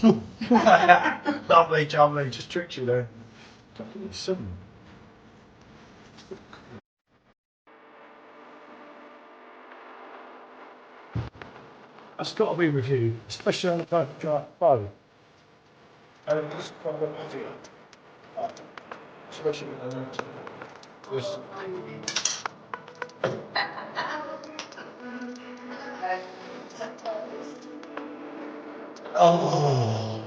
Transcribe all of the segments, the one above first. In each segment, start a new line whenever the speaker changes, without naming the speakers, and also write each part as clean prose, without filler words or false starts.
Lovely, jubbly, just tricked you there. Seven. That's got to be reviewed, especially on the PerfectDraft Bud. And this quite a bit heavier. Especially with this. Oh,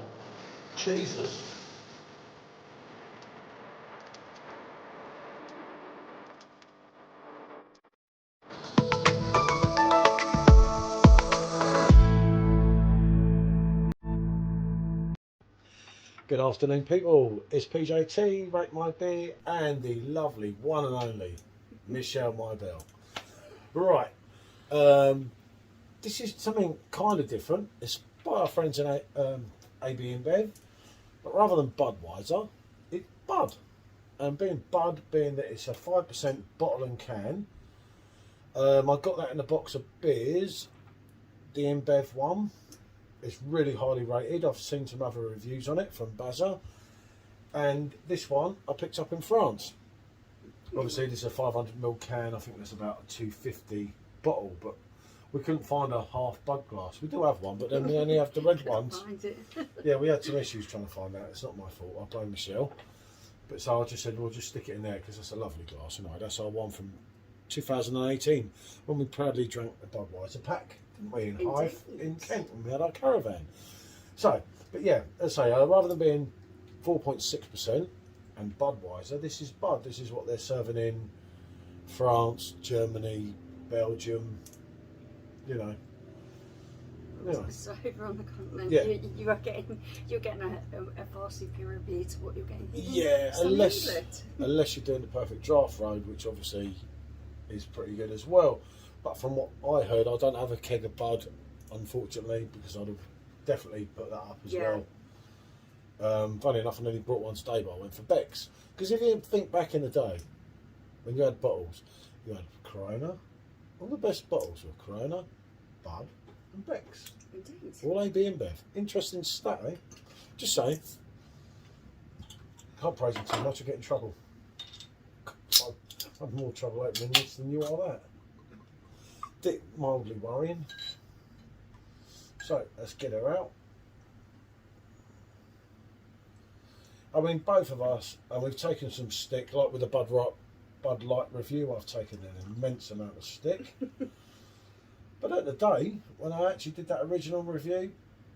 Jesus. Good afternoon, people. It's PJT, Rate My Beer, and the lovely one and only Michelle Mybell. Right, this is something kind of different. It's by our friends in ABInbev, but rather than Budweiser, it's Bud. And being Bud, being that it's a 5% bottle and can, I got that in a box of beers, the InBev one. It's really highly rated. I've seen some other reviews on it from Bazza. And this one I picked up in France. Obviously this is a 500ml can. I think that's about a 250 bottle, but we couldn't find a half Bud glass. We do have one, but then we only have the red ones. Yeah, we had some issues trying to find that. It's not my fault. I blame Michelle. But so I just said, we'll just stick it in there because that's a lovely glass. You know, that's our one from 2018 when we proudly drank the Budweiser pack. We in Hythe in Kent, and we had our caravan. So, but yeah, as I say, rather than being 4.6% and Budweiser, this is Bud. This is what they're serving in France, Germany, Belgium. You know.
So over on the continent,
yeah.
you're getting a far superior beer to what you're getting
Yeah,
here.
unless you're doing the PerfectDraft road, which obviously is pretty good as well. But from what I heard, I don't have a keg of Bud, unfortunately, because I'd have definitely put that up as well. Funny enough, I nearly brought one today, but I went for Beck's. Because if you think back in the day, when you had bottles, you had Corona. All the best bottles were Corona, Bud, and Beck's.
Indeed.
All ABInbev. Interesting stat, eh? Just saying. Can't praise it too much, I get in trouble. I have more trouble opening this than you are that. Mildly worrying. So let's get her out. I mean, both of us, and we've taken some stick, like with the Bud Light review, I've taken an immense amount of stick. But at the day, when I actually did that original review,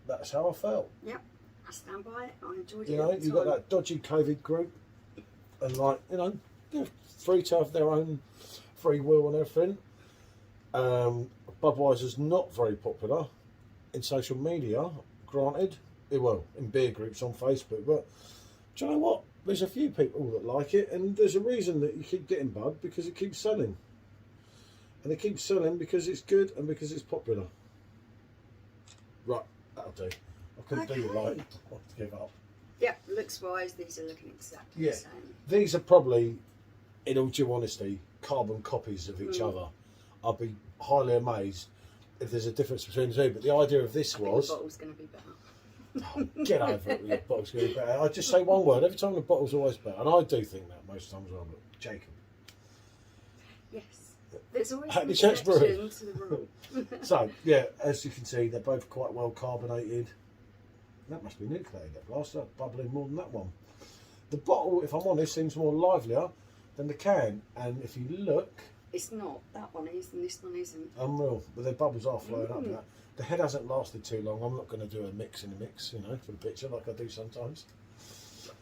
that's how I felt.
Yep, I stand by it. I enjoyed it.
You know, you've got that dodgy COVID group, and like, you know, they're free to have their own free will and everything. Budweiser's not very popular in social media, granted. Well, in beer groups on Facebook, but do you know what? There's a few people that like it, and there's a reason that you keep getting Bud, because it keeps selling. And it keeps selling because it's good and because it's popular. Right, that'll do. I couldn't do it like, I have to give up.
Yeah, looks wise, these are looking exactly the same.
These are probably, in all due honesty, carbon copies of each other. I'd be highly amazed if there's a difference between the two. But the idea of this was...
the bottle's going to be better.
Oh, get over it with your bottle's going to be better. I just say one word. Every time the bottle's always better. And I do think that most times well, but Jacob.
Yes. There's always
Happy
an
Church Brewery.
exception to the rule.
So, yeah, as you can see, they're both quite well carbonated. That must be nucleated, that glass. That's bubbling more than that one. The bottle, if I'm honest, seems more livelier than the can. And if you look...
It's not. That one is, and this one isn't.
Unreal. But the bubbles are flowing up now. The head hasn't lasted too long. I'm not going to do a mix in a mix, you know, for the picture like I do sometimes.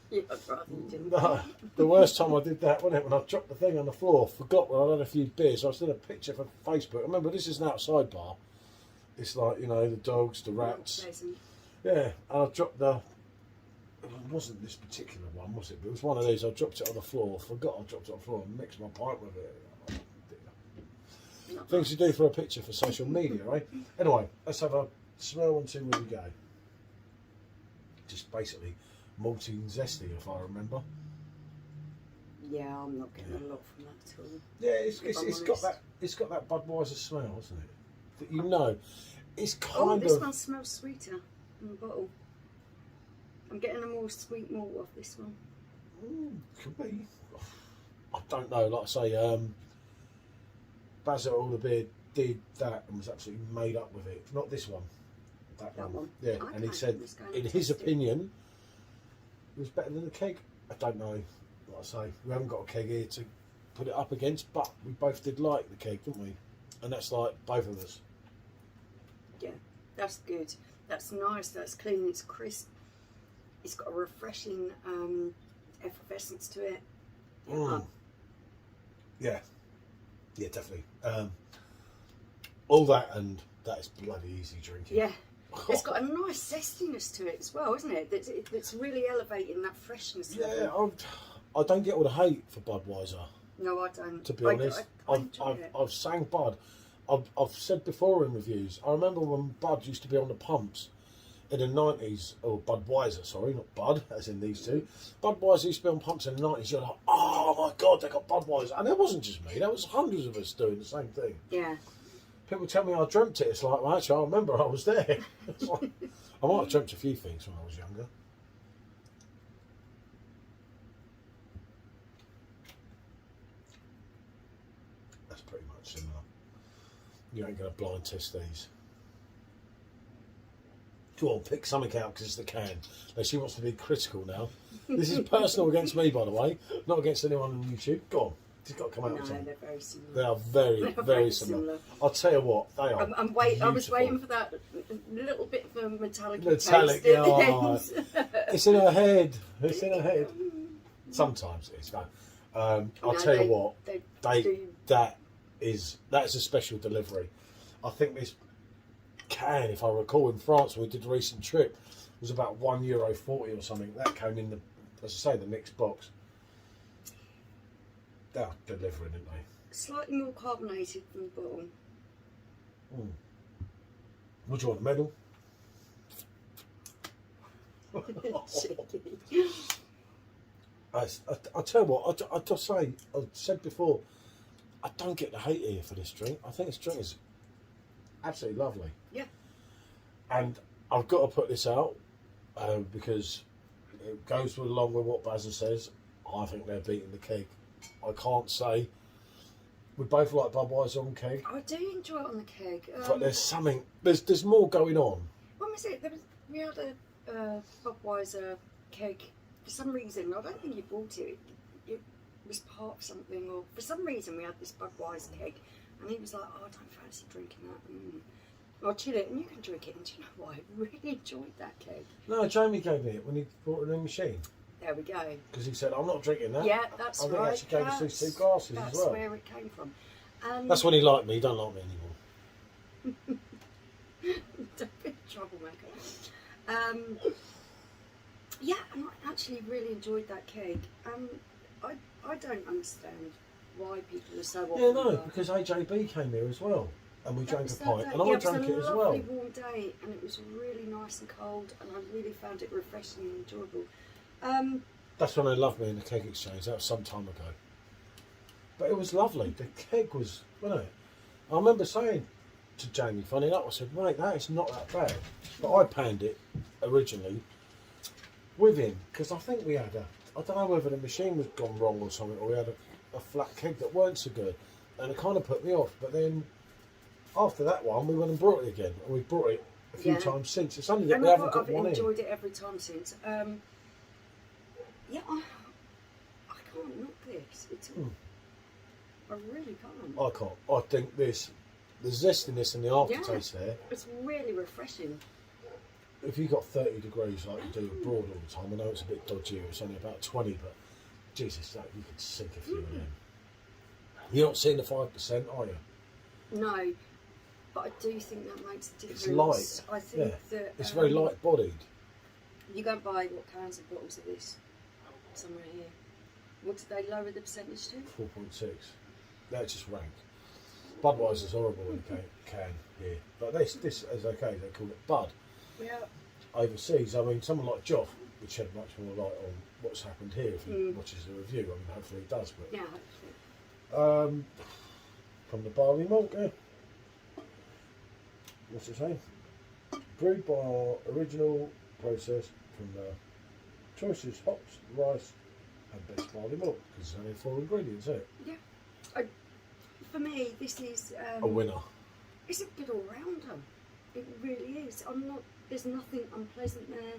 Yeah, I'd rather you didn't.
No, the worst time I did that, wasn't it, when I dropped the thing on the floor. Forgot when I'd had a few beers. I was doing a picture for Facebook. Remember, this is an outside bar. It's like, you know, the dogs, the rats. Yeah, and I dropped the... It wasn't this particular one, was it? But it was one of these. I dropped it on the floor. Forgot I dropped it on the floor and mixed my pint with it. Things to do for a picture for social media, right? Anyway, let's have a smell and see where we go. Just basically malty and zesty, if I remember.
Yeah, I'm not getting a lot from that at all.
Yeah, it's got that Budweiser smell, hasn't it? That you know, it's kind of.
This one smells sweeter in the bottle. I'm getting a more sweet malt off this one.
Could be. I don't know. Like I say, Basil All the Beer did that and was absolutely made up with it. Not this one. That one. Yeah,
Okay,
and he said, in his opinion, it was better than the keg. I don't know. Like I say, we haven't got a keg here to put it up against, but we both did like the keg, didn't we? And that's like both of us.
Yeah, that's good. That's nice. That's clean. It's crisp. It's got a refreshing effervescence to it.
Yeah, definitely. All that, and that is bloody easy drinking.
Yeah, it's got a nice zestiness to it as well, isn't it? That's really elevating that freshness.
Yeah, I don't get all the hate for Budweiser.
No, I don't.
To be honest, I've sang Bud. I've said before in reviews. I remember when Bud used to be on the pumps in the 90s, or Budweiser, sorry, not Bud, as in these two. Budweiser used to be on pumps in the 90s. You're like, oh my God, they got Budweiser. And it wasn't just me, there was hundreds of us doing the same thing.
Yeah.
People tell me I dreamt it. It's like, well, actually, I remember I was there. It's like, I might have dreamt a few things when I was younger. That's pretty much similar. You ain't going to blind test these. Go on, pick something out because it's the can. Now, she wants to be critical now. This is personal against me, by the way, not against anyone on YouTube. Go on. It's got to come out with something.
They're very similar.
They are very similar. I'll tell you what, they are.
I was waiting for that little bit of a metallic
taste.
Oh,
it's in her head. It's in her head. Sometimes it is. No. I'll tell you what, that's a special delivery. I think this can, if I recall, in France when we did a recent trip, was about €1.40 or something. That came in the, as I say, the mixed box. They're delivering, aren't they?
Slightly more carbonated than the bottle.
What do you want, a medal? I tell you what, I just say, I've said before, I don't get the hate here for this drink. I think this drink is absolutely lovely.
Yeah.
And I've got to put this out because it goes along with what Basil says. I think they're beating the keg. I can't say. We both like Budweiser on keg.
I do enjoy it on the keg.
But there's something, there's more going on.
When was it? We had a Budweiser keg. For some reason, I don't think you bought it. It was part of something, or for some reason we had this Budweiser keg, and he was like, "Oh, I don't fancy drinking that." I'll chill it, and you can drink it. And do you know what? I really enjoyed that keg.
No, Jamie gave me it when he brought a new machine.
There we go.
Because he said, "I'm not drinking that."
Yeah, that's right.
I think he actually gave us these two glasses as well.
That's where it came from.
That's when he liked me. He don't like me anymore.
Don't be a troublemaker. Yeah, and I actually really enjoyed that keg. I don't understand why people are so often.
Yeah, no, because AJB came here as well, and we drank a pint, and I drank it as well.
It was a lovely warm day, and it was really nice and cold, and I really found it refreshing and enjoyable.
That's when they loved me in the keg exchange. That was some time ago. But it was lovely. The keg was, wasn't it? I remember saying to Jamie, funny enough, I said, mate, that is not that bad. But I panned it originally with him, because I think we had I don't know whether the machine was gone wrong or something, or we had a flat keg that weren't so good. And it kind of put me off. But then after that one, we went and brought it again. And we've brought it a few times since. It's only that we haven't got one in.
I've enjoyed it every time since. Yeah, I can't knock this. I really can't.
I can't. I think the zestiness and the aftertaste there.
It's really refreshing.
If you got 30 degrees like you do abroad all the time, I know it's a bit dodgy, it's only about 20, but Jesus, you could sink a few of them. You're not seeing the 5%, are you?
No, but I do think that makes a difference.
It's light.
I think that
it's very light bodied.
You go and buy cans of bottles of this somewhere here. What did they lower the percentage to?
4.6. That's just rank. Budweiser's horrible in a can here, but this is okay. They call it Bud.
Yeah.
Overseas, I mean, someone like Joff would shed much more light on what's happened here if he watches the review. I mean, hopefully he does. But
yeah, hopefully.
From the barley malt, yeah. What's it saying? Brewed by our original process from the choices: hops, rice, and best barley malt. Because it's only 4 ingredients, isn't it?
Yeah. For me, this is
A winner.
it's a good all-rounder. It really is. There's nothing unpleasant there.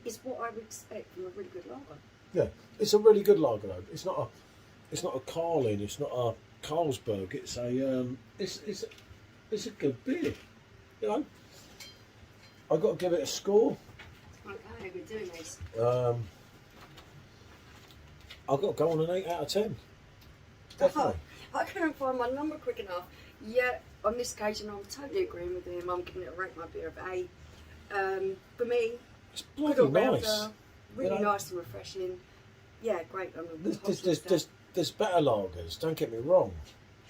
It's what I would expect from a really good lager.
Yeah, it's a really good lager though. It's not a Carlin. It's not a Carlsberg. It's a good beer. You know, I've got to give it a score.
Okay, we're doing this.
I've got to go on an 8 out of 10. Definitely.
I couldn't find my number quick enough. Yeah, on this occasion, I'm totally agreeing with him. I'm giving it a rate my beer of 8. For me,
It's
good
bloody
all-rounder,
nice.
really
You know?
nice and refreshing. Yeah, great. On the hops and stuff.
There's better lagers, don't get me wrong,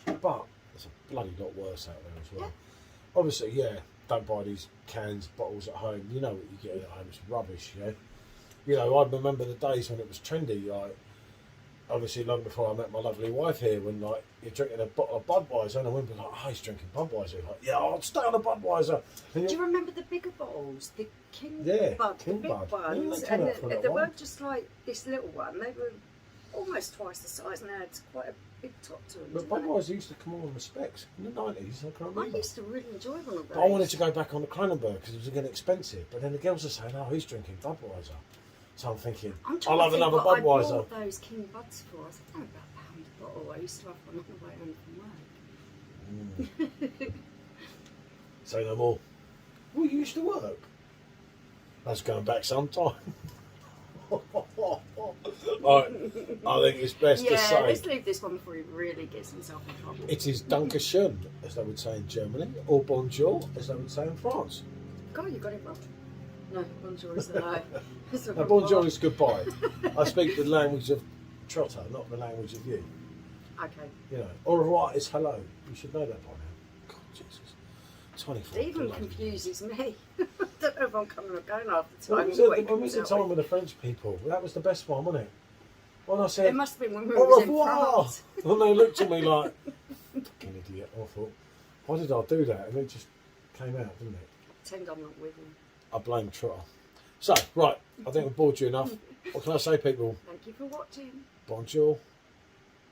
but there's a bloody lot worse out there as well.
Yeah.
Obviously, yeah, don't buy these cans, bottles at home. You know what you get at home, it's rubbish, yeah. You know, I remember the days when it was trendy, like, obviously long before I met my lovely wife here, when like you're drinking a bottle of Budweiser and I would be like, oh, he's drinking Budweiser. Like, yeah, I'll stay on a Budweiser. And
Do you remember the bigger bottles, the King
Yeah,
Bud,
King
the big
Bud.
ones,
Yeah, they came
and
out for a little
they
while.
weren't just like this little one. They were almost twice the size, and they had quite a big top to them.
But
didn't they?
Budweiser used to come on the specs in the 90s, I can
I
remember.
used to really enjoy one of those.
But I wanted to go back on the Kronenberg because it was getting expensive. But then the girls are saying, oh, he's drinking Budweiser. So I'm thinking,
I'm trying
I'll
to
have
think
another
what I
Budweiser.
bought those King Buds for. I think they were about £1 a bottle. I used to have one on the way home from work.
Say no more. Well, you used to work. That's going back some time. I think it's best to
Yeah,
say
let's leave this one before he really gets himself in trouble.
it is Dankeschön, as they would say in Germany, or Bonjour, as they would say in France.
God, you got it wrong. No, bonjour is a lie. It's a
Now, bonjour is goodbye. I speak the language of Trotter, not the language of you.
Okay.
You know, au revoir is hello. You should know that by now. God, Jesus. 24.
It even
bloody
confuses me. I don't know if I'm coming or going half the
Well,
time.
when was the time with the French people? That was the best one, wasn't it? When I said,
It must have been when we
au
were in
revoir,
France.
and they looked at me like, fucking idiot. I thought, why did I do that? And it just came out, didn't it?
Pretend I'm not with him.
I blame Trotter. So, right, I think I've bored you enough. What can I say, people?
Thank you for watching.
Bonjour.